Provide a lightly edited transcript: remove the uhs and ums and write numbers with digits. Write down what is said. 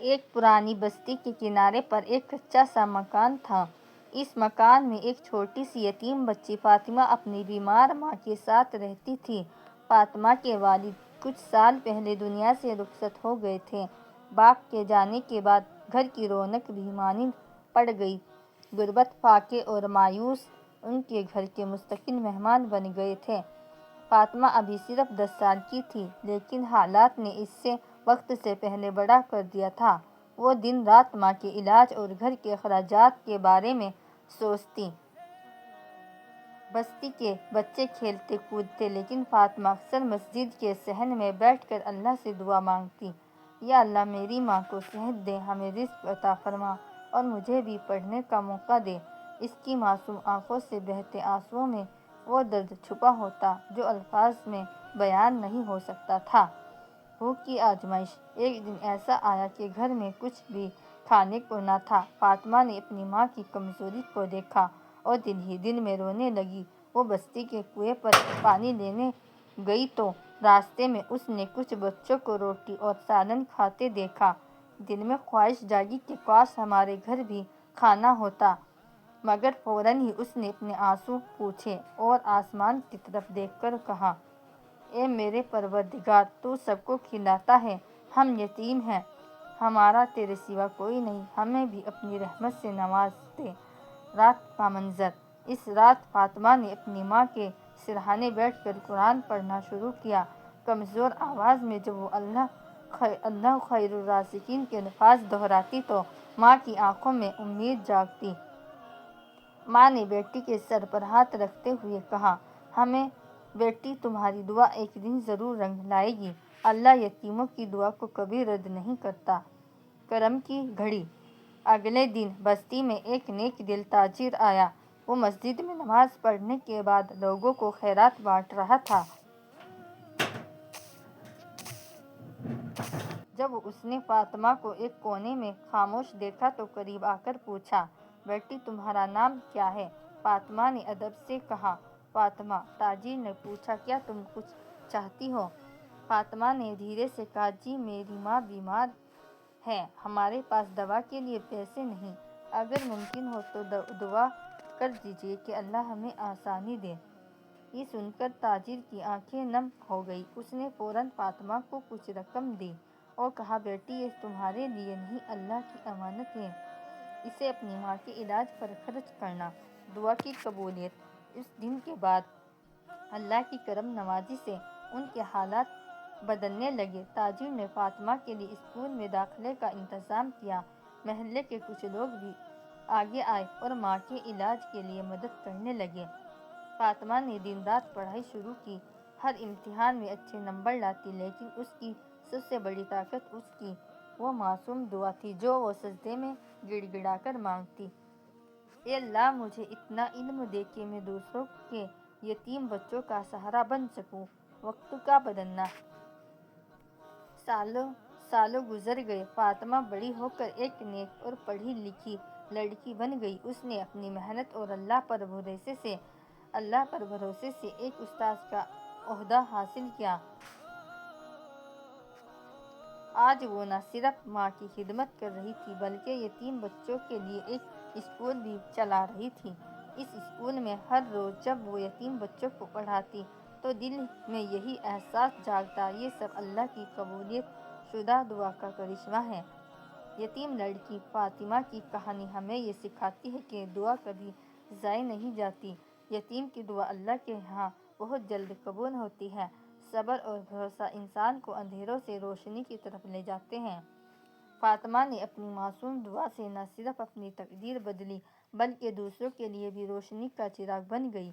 ایک پرانی بستی کے کنارے پر ایک کچا سا مکان تھا۔ اس مکان میں ایک چھوٹی سی یتیم بچی فاطمہ اپنی بیمار ماں کے ساتھ رہتی تھی۔ فاطمہ کے والد کچھ سال پہلے دنیا سے رخصت ہو گئے تھے۔ باپ کے جانے کے بعد گھر کی رونق بھی ماند پڑ گئی۔ غربت، فاقے اور مایوس ان کے گھر کے مستقل مہمان بن گئے تھے۔ فاطمہ ابھی صرف 10 سال کی تھی، لیکن حالات نے اس سے وقت سے پہلے بڑا کر دیا تھا۔ وہ دن رات ماں کے علاج اور گھر کے اخراجات کے بارے میں سوچتی۔ بستی کے بچے کھیلتے کودتے، لیکن فاطمہ اکثر مسجد کے صحن میں بیٹھ کر اللہ سے دعا مانگتی۔ یا اللہ، میری ماں کو صحت دے، ہمیں رزق عطا فرما اور مجھے بھی پڑھنے کا موقع دے۔ اس کی معصوم آنکھوں سے بہتے آنسوؤں میں وہ درد چھپا ہوتا جو الفاظ میں بیان نہیں ہو سکتا تھا۔ بھوک کی آزمائش۔ ایک دن ایسا آیا کہ گھر میں کچھ بھی کھانے کو نہ تھا۔ فاطمہ نے اپنی ماں کی کمزوری کو دیکھا اور دل ہی دل میں رونے لگی۔ وہ بستی کے کنویں پر پانی لینے گئی تو راستے میں اس نے کچھ بچوں کو روٹی اور سالن کھاتے دیکھا۔ دل میں خواہش جاگی کہ کاش ہمارے گھر بھی کھانا ہوتا، مگر فوراً ہی اس نے اپنے آنسو پوچھے اور آسمان کی طرف دیکھ کر کہا، اے میرے پروردگار، تو سب کو کھلاتا ہے، ہم یتیم ہیں، ہمارا تیرے سوا کوئی نہیں، ہمیں بھی اپنی رحمت سے نواز دے۔ رات کا منظر۔ اس رات فاطمہ نے اپنی ماں کے سرہانے بیٹھ کر قرآن پڑھنا شروع کیا۔ کمزور آواز میں جب وہ اللہ خیر الرازقین کے الفاظ دہراتی تو ماں کی آنکھوں میں امید جاگتی۔ ماں نے بیٹی کے سر پر ہاتھ رکھتے ہوئے کہا، ہمیں بیٹی، تمہاری دعا ایک دن ضرور رنگ لائے گی۔ اللہ یتیموں کی دعا کو کبھی رد نہیں کرتا۔ کرم کی گھڑی۔ اگلے دن بستی میں ایک نیک دل تاجر آیا۔ وہ مسجد میں نماز پڑھنے کے بعد لوگوں کو خیرات بانٹ رہا تھا۔ جب اس نے فاطمہ کو ایک کونے میں خاموش دیکھا تو قریب آ کر پوچھا، بیٹی، تمہارا نام کیا ہے؟ فاطمہ نے ادب سے کہا، فاطمہ۔ تاجر نے پوچھا، کیا تم کچھ چاہتی ہو؟ فاطمہ نے دھیرے سے کہا، جی، میری ماں بیمار ہے، ہمارے پاس دوا کے لیے پیسے نہیں، اگر ممکن ہو تو دعا کر دیجیے کہ اللہ ہمیں آسانی دے۔ یہ سن کر تاجر کی آنکھیں نم ہو گئیں۔ اس نے فوراً فاطمہ کو کچھ رقم دی اور کہا، بیٹی، یہ تمہارے لیے نہیں، اللہ کی امانت ہے، اسے اپنی ماں کے علاج پر خرچ کرنا۔ دعا کی قبولیت۔ اس دن کے بعد اللہ کی کرم نوازی سے ان کے حالات بدلنے لگے۔ تاجر نے فاطمہ کے لیے اسکول میں داخلے کا انتظام کیا۔ محلے کے کچھ لوگ بھی آگے آئے اور ماں کے علاج کے لیے مدد کرنے لگے۔ فاطمہ نے دن رات پڑھائی شروع کی، ہر امتحان میں اچھے نمبر لاتی، لیکن اس کی سب سے بڑی طاقت اس کی وہ معصوم دعا تھی جو وہ سجدے میں گڑ گڑا کر مانگتی۔ اے اللہ، مجھے اتنا علم دے کہ میں دوسروں کے یتیم بچوں کا سہارا بن سکوں۔ وقت کا بدلنا۔ سالوں گزر گئے۔ فاطمہ بڑی ہو کر ایک نیک اور پڑھی لکھی لڑکی بن گئی۔ اس نے اپنی محنت اور اللہ پر بھروسے سے ایک استاذ کا عہدہ حاصل کیا۔ آج وہ نہ صرف ماں کی خدمت کر رہی تھی بلکہ یتیم بچوں کے لیے ایک اسکول بھی چلا رہی تھی۔ اس اسکول میں ہر روز جب وہ یتیم بچوں کو پڑھاتی تو دل میں یہی احساس جاگتا، یہ سب اللہ کی قبولیت شدہ دعا کا کرشمہ ہے۔ یتیم لڑکی فاطمہ کی کہانی ہمیں یہ سکھاتی ہے کہ دعا کبھی ضائع نہیں جاتی۔ یتیم کی دعا اللہ کے ہاں بہت جلد قبول ہوتی ہے۔ صبر اور بھروسہ انسان کو اندھیروں سے روشنی کی طرف لے جاتے ہیں۔ فاطمہ نے اپنی معصوم دعا سے نہ صرف اپنی تقدیر بدلی بلکہ دوسروں کے لیے بھی روشنی کا چراغ بن گئی۔